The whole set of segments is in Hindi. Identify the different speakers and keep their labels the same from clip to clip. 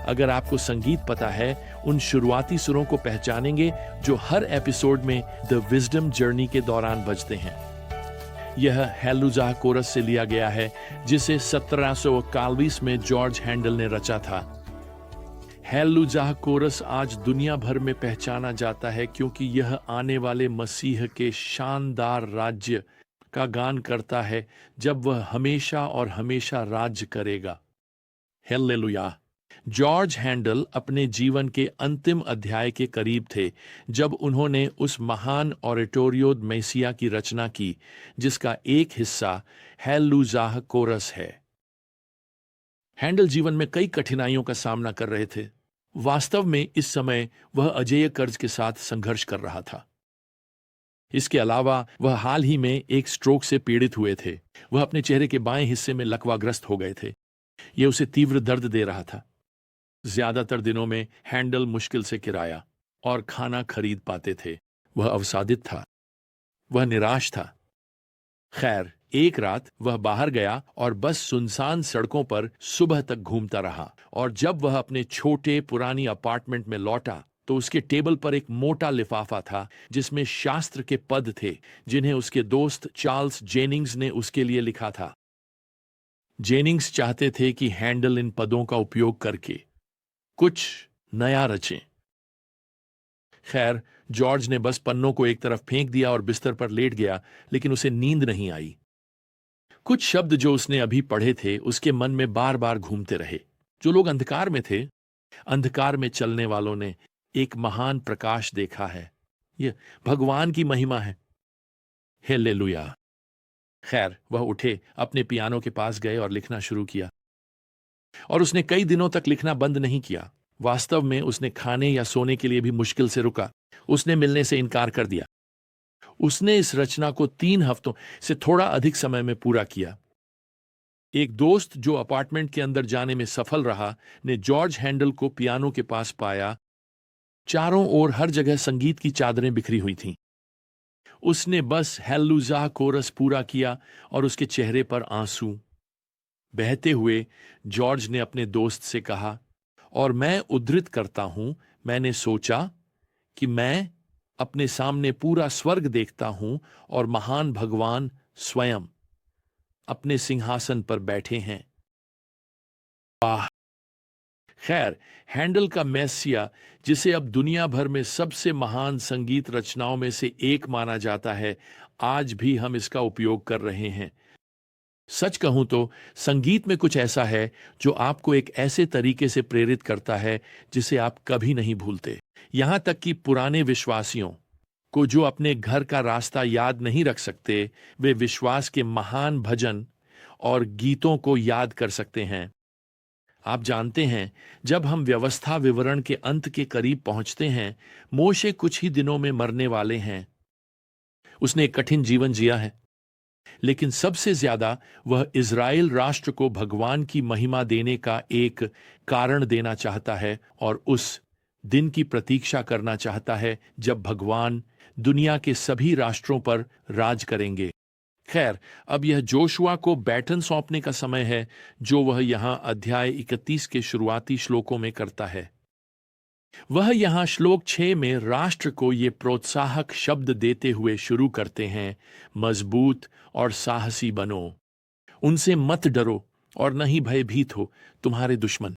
Speaker 1: अगर आपको संगीत पता है, उन शुरुआती सुरों को पहचानेंगे जो हर एपिसोड में द विजडम जर्नी के दौरान बजते हैं। यह हेलुजाह कोरस से लिया गया है, जिसे 1741 में जॉर्ज हैंडल ने रचा था। हेलुजाह कोरस आज दुनिया भर में पहचाना जाता है क्योंकि यह आने वाले मसीह के शानदार राज्य का गान करता है, जब वह हमेशा और हमेशा राज्य करेगा। हेल्लेलुया। जॉर्ज हैंडल अपने जीवन के अंतिम अध्याय के करीब थे जब उन्होंने उस महान ओरेटोरियो मेसिया की रचना की, जिसका एक हिस्सा हेलुजाह कोरस है। हैंडल जीवन में कई कठिनाइयों का सामना कर रहे थे। वास्तव में इस समय वह अजेय कर्ज के साथ संघर्ष कर रहा था। इसके अलावा वह हाल ही में एक स्ट्रोक से पीड़ित हुए थे। वह अपने चेहरे के बाएं हिस्से में लकवाग्रस्त हो गए थे। यह उसे तीव्र दर्द दे रहा था। ज्यादातर दिनों में हैंडल मुश्किल से किराया और खाना खरीद पाते थे। वह अवसादित था। वह निराश था। खैर, एक रात वह बाहर गया और बस सुनसान सड़कों पर सुबह तक घूमता रहा, और जब वह अपने छोटे पुरानी अपार्टमेंट में लौटा तो उसके टेबल पर एक मोटा लिफाफा था जिसमें शास्त्र के पद थे जिन्हें उसके दोस्त चार्ल्स जेनिंग्स ने उसके लिए लिखा था। जेनिंग्स चाहते थे कि हैंडल इन पदों का उपयोग करके कुछ नया रचें। खैर, जॉर्ज ने बस पन्नों को एक तरफ फेंक दिया और बिस्तर पर लेट गया, लेकिन उसे नींद नहीं आई। कुछ शब्द जो उसने अभी पढ़े थे उसके मन में बार बार घूमते रहे। जो लोग अंधकार में थे, अंधकार में चलने वालों ने एक महान प्रकाश देखा है। यह भगवान की महिमा है। हेल्लेलुया। खैर, वह उठे, अपने पियानो के पास गए और लिखना शुरू किया। और उसने कई दिनों तक लिखना बंद नहीं किया। वास्तव में उसने खाने या सोने के लिए भी मुश्किल से रुका। उसने मिलने से इनकार कर दिया। उसने इस रचना को 3 हफ्तों से थोड़ा अधिक समय में पूरा किया। एक दोस्त जो अपार्टमेंट के अंदर जाने में सफल रहा ने जॉर्ज हैंडल को पियानो के पास पाया। चारों ओर हर जगह संगीत की चादरें बिखरी हुई थीं। उसने बस हेलुजाह कोरस पूरा किया और उसके चेहरे पर आंसू बहते हुए जॉर्ज ने अपने दोस्त से कहा, और मैं उद्धृत करता हूं, मैंने सोचा कि मैं अपने सामने पूरा स्वर्ग देखता हूं और महान भगवान स्वयं अपने सिंहासन पर बैठे हैं। वाह। खैर, हैंडल का मेसिया, जिसे अब दुनिया भर में सबसे महान संगीत रचनाओं में से एक माना जाता है, आज भी हम इसका उपयोग कर रहे हैं। सच कहूं तो संगीत में कुछ ऐसा है जो आपको एक ऐसे तरीके से प्रेरित करता है जिसे आप कभी नहीं भूलते। यहां तक कि पुराने विश्वासियों को जो अपने घर का रास्ता याद नहीं रख सकते, वे विश्वास के महान भजन और गीतों को याद कर सकते हैं। आप जानते हैं, जब हम व्यवस्था विवरण के अंत के करीब पहुंचते हैं, मोशे कुछ ही दिनों में मरने वाले हैं। उसने एक कठिन जीवन जिया है, लेकिन सबसे ज्यादा वह इज़राइल राष्ट्र को भगवान की महिमा देने का एक कारण देना चाहता है और उस दिन की प्रतीक्षा करना चाहता है जब भगवान दुनिया के सभी राष्ट्रों पर राज करेंगे। खैर, अब यह जोशुआ को बैटन सौंपने का समय है, जो वह यहां अध्याय 31 के शुरुआती श्लोकों में करता है। वह यहां श्लोक 6 में राष्ट्र को ये प्रोत्साहक शब्द देते हुए शुरू करते हैं, मजबूत और साहसी बनो, उनसे मत डरो और न ही भयभीत हो तुम्हारे दुश्मन,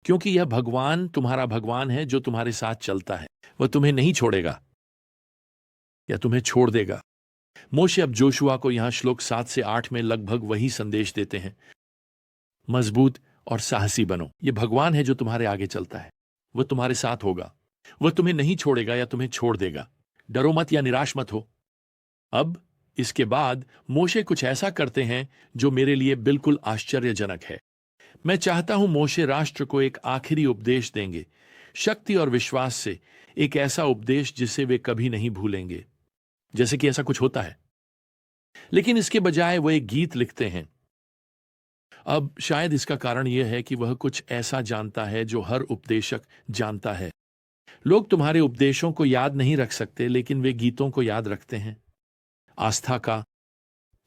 Speaker 1: क्योंकि यह भगवान तुम्हारा भगवान है जो तुम्हारे साथ चलता है। वह तुम्हें नहीं छोड़ेगा या तुम्हें छोड़ देगा। मोशे अब जोशुआ को यहां श्लोक 7 से 8 में लगभग वही संदेश देते हैं, मजबूत और साहसी बनो। यह भगवान है जो तुम्हारे आगे चलता है। वह तुम्हारे साथ होगा। वह तुम्हें नहीं छोड़ेगा या तुम्हें छोड़ देगा। डरो मत या निराश मत हो। अब इसके बाद मोशे कुछ ऐसा करते हैं जो मेरे लिए बिल्कुल आश्चर्यजनक है। मैं चाहता हूं मोशे राष्ट्र को एक आखिरी उपदेश देंगे, शक्ति और विश्वास से, एक ऐसा उपदेश जिसे वे कभी नहीं भूलेंगे। जैसे कि ऐसा कुछ होता है, लेकिन इसके बजाय वह एक गीत लिखते हैं। अब शायद इसका कारण यह है कि वह कुछ ऐसा जानता है जो हर उपदेशक जानता है। लोग तुम्हारे उपदेशों को याद नहीं रख सकते, लेकिन वे गीतों को याद रखते हैं, आस्था का।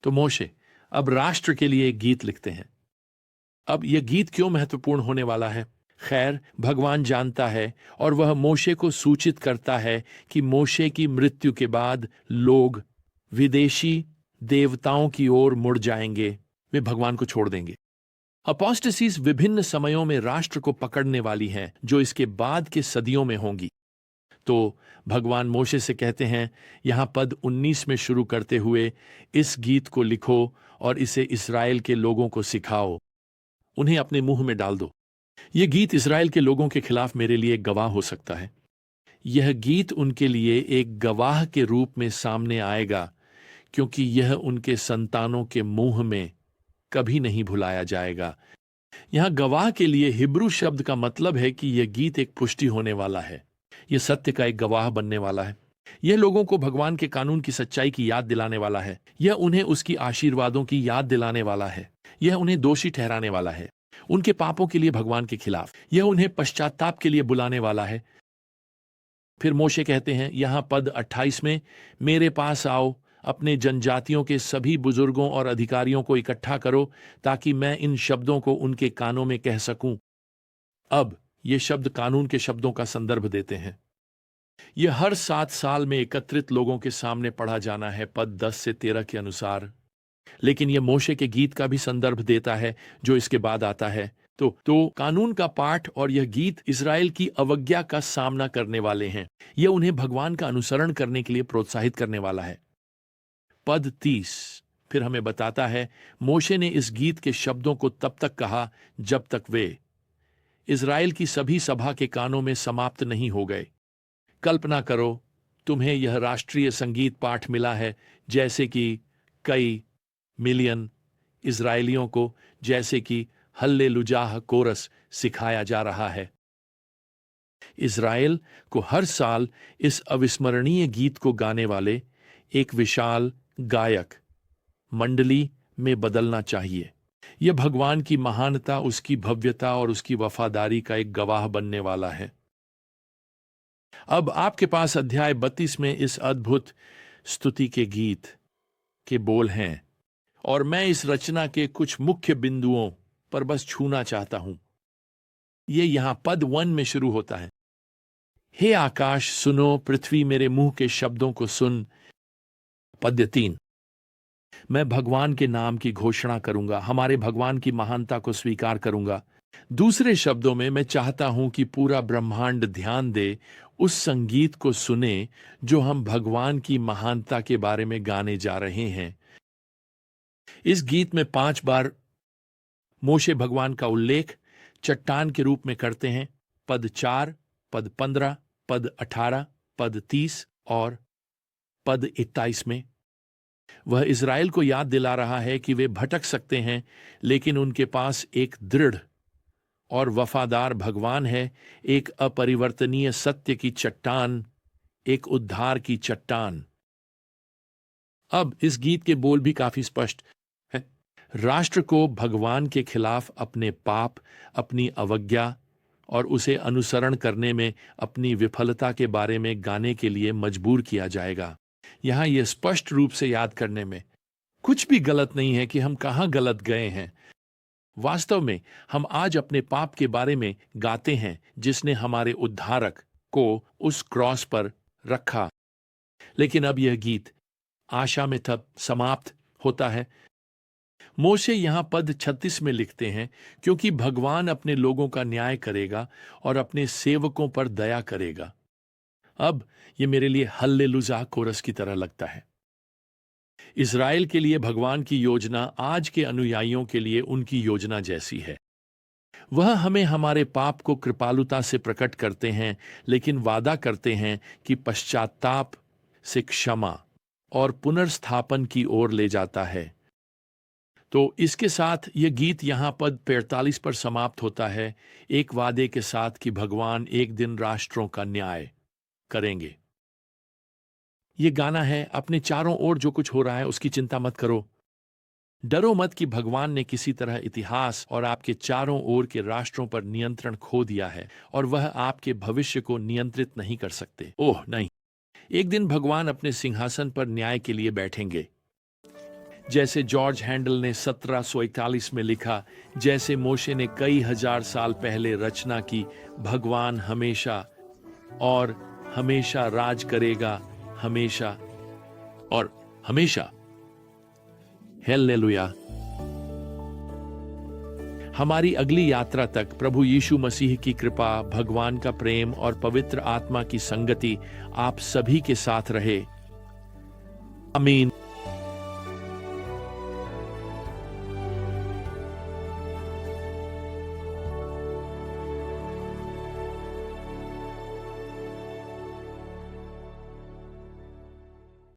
Speaker 1: तो मोशे अब राष्ट्र के लिए एक गीत लिखते हैं। अब यह गीत क्यों महत्वपूर्ण होने वाला है? खैर, भगवान जानता है और वह मोशे को सूचित करता है कि मोशे की मृत्यु के बाद लोग विदेशी देवताओं की ओर मुड़ जाएंगे, वे भगवान को छोड़ देंगे। अपोस्टेसीज विभिन्न समयों में राष्ट्र को पकड़ने वाली हैं, जो इसके बाद के सदियों में होंगी। तो भगवान मोशे से कहते हैं, यहां पद 19 में शुरू करते हुए, इस गीत को लिखो और इसे इस्राएल के लोगों को सिखाओ, उन्हें अपने मुंह में डाल दो। यह गीत इस्राएल के लोगों के खिलाफ मेरे लिए एक गवाह हो सकता है। यह गीत उनके लिए एक गवाह के रूप में सामने आएगा, क्योंकि यह उनके संतानों के मुंह में कभी नहीं भुलाया जाएगा। यहां गवाह के लिए हिब्रू शब्द का मतलब है कि यह गीत एक पुष्टि होने वाला है। यह सत्य का एक गवाह बनने वाला है। यह लोगों को भगवान के कानून की सच्चाई की याद दिलाने वाला है। यह उन्हें उसकी आशीर्वादों की याद दिलाने वाला है। यह उन्हें दोषी ठहराने वाला है उनके पापों के लिए भगवान के खिलाफ। यह उन्हें पश्चाताप के लिए बुलाने वाला है। फिर मोशे कहते हैं यहां पद 28 में, मेरे पास आओ, अपने जनजातियों के सभी बुजुर्गों और अधिकारियों को इकट्ठा करो, ताकि मैं इन शब्दों को उनके कानों में कह सकूं। अब ये शब्द कानून के शब्दों का संदर्भ देते हैं। यह हर 7 साल में एकत्रित लोगों के सामने पढ़ा जाना है, पद 10 से 13 के अनुसार। लेकिन यह मोशे के गीत का भी संदर्भ देता है जो इसके बाद आता है। तो कानून का पाठ और यह गीत इज़राइल की अवज्ञा का सामना करने वाले हैं। यह उन्हें भगवान का अनुसरण करने के लिए प्रोत्साहित करने वाला है। पद 30 फिर हमें बताता है, मोशे ने इस गीत के शब्दों को तब तक कहा जब तक वे इज़राइल की सभी सभा के कानों में समाप्त नहीं हो गए। कल्पना करो, तुम्हें यह राष्ट्रीय संगीत पाठ मिला है, जैसे कि कई मिलियन इज़राइलियों को, जैसे कि हल्लेलुजाह कोरस सिखाया जा रहा है। इज़राइल को हर साल इस अविस्मरणीय गीत को गाने वाले एक विशाल गायक मंडली में बदलना चाहिए। यह भगवान की महानता, उसकी भव्यता और उसकी वफादारी का एक गवाह बनने वाला है। अब आपके पास अध्याय 32 में इस अद्भुत स्तुति के गीत के बोल हैं, और मैं इस रचना के कुछ मुख्य बिंदुओं पर बस छूना चाहता हूं। यह यहां पद 1 में शुरू होता है, हे आकाश सुनो, पृथ्वी मेरे मुंह के शब्दों को सुन। पद 3, मैं भगवान के नाम की घोषणा करूंगा, हमारे भगवान की महानता को स्वीकार करूंगा। दूसरे शब्दों में, मैं चाहता हूं कि पूरा ब्रह्मांड ध्यान दे, उस संगीत को सुने जो हम भगवान की महानता के बारे में गाने जा रहे हैं। इस गीत में 5 बार मोशे भगवान का उल्लेख चट्टान के रूप में करते हैं। पद 4, पद 15, पद 18, पद 30 और पद 21 में वह इज़राइल को याद दिला रहा है कि वे भटक सकते हैं, लेकिन उनके पास एक दृढ़ और वफादार भगवान है, एक अपरिवर्तनीय सत्य की चट्टान, एक उद्धार की चट्टान। अब इस गीत के बोल भी काफी स्पष्ट है। राष्ट्र को भगवान के खिलाफ अपने पाप, अपनी अवज्ञा और उसे अनुसरण करने में अपनी विफलता के बारे में गाने के लिए मजबूर किया जाएगा। यहां यह स्पष्ट रूप से याद करने में कुछ भी गलत नहीं है कि हम कहां गलत गए हैं। वास्तव में हम आज अपने पाप के बारे में गाते हैं, जिसने हमारे उद्धारक को उस क्रॉस पर रखा। लेकिन अब यह गीत आशा में तब समाप्त होता है। मोशे यहां पद 36 में लिखते हैं, क्योंकि भगवान अपने लोगों का न्याय करेगा और अपने सेवकों पर दया करेगा। अब यह मेरे लिए हल्लेलुजा कोरस की तरह लगता है। इज़राइल के लिए भगवान की योजना आज के अनुयायियों के लिए उनकी योजना जैसी है। वह हमें हमारे पाप को कृपालुता से प्रकट करते हैं, लेकिन वादा करते हैं कि पश्चाताप से क्षमा और पुनर्स्थापन की ओर ले जाता है। तो इसके साथ यह गीत यहां पद 45 पर समाप्त होता है, एक वादे के साथ कि भगवान एक दिन राष्ट्रों का न्याय करेंगे। यह गाना है, अपने चारों ओर जो कुछ हो रहा है उसकी चिंता मत करो। डरो मत कि भगवान ने किसी तरह इतिहास और आपके चारों ओर के राष्ट्रों पर नियंत्रण खो दिया है और वह आपके भविष्य को नियंत्रित नहीं कर सकते। ओह नहीं, एक दिन भगवान अपने सिंहासन पर न्याय के लिए बैठेंगे। जैसे जॉर्ज हैंडल ने 1741 में लिखा, जैसे मोशे ने कई हजार साल पहले रचना की, भगवान हमेशा और हमेशा राज करेगा, हमेशा और हमेशा। हालेलुया। हमारी अगली यात्रा तक प्रभु यीशु मसीह की कृपा, भगवान का प्रेम और पवित्र आत्मा की संगति आप सभी के साथ रहे। आमीन।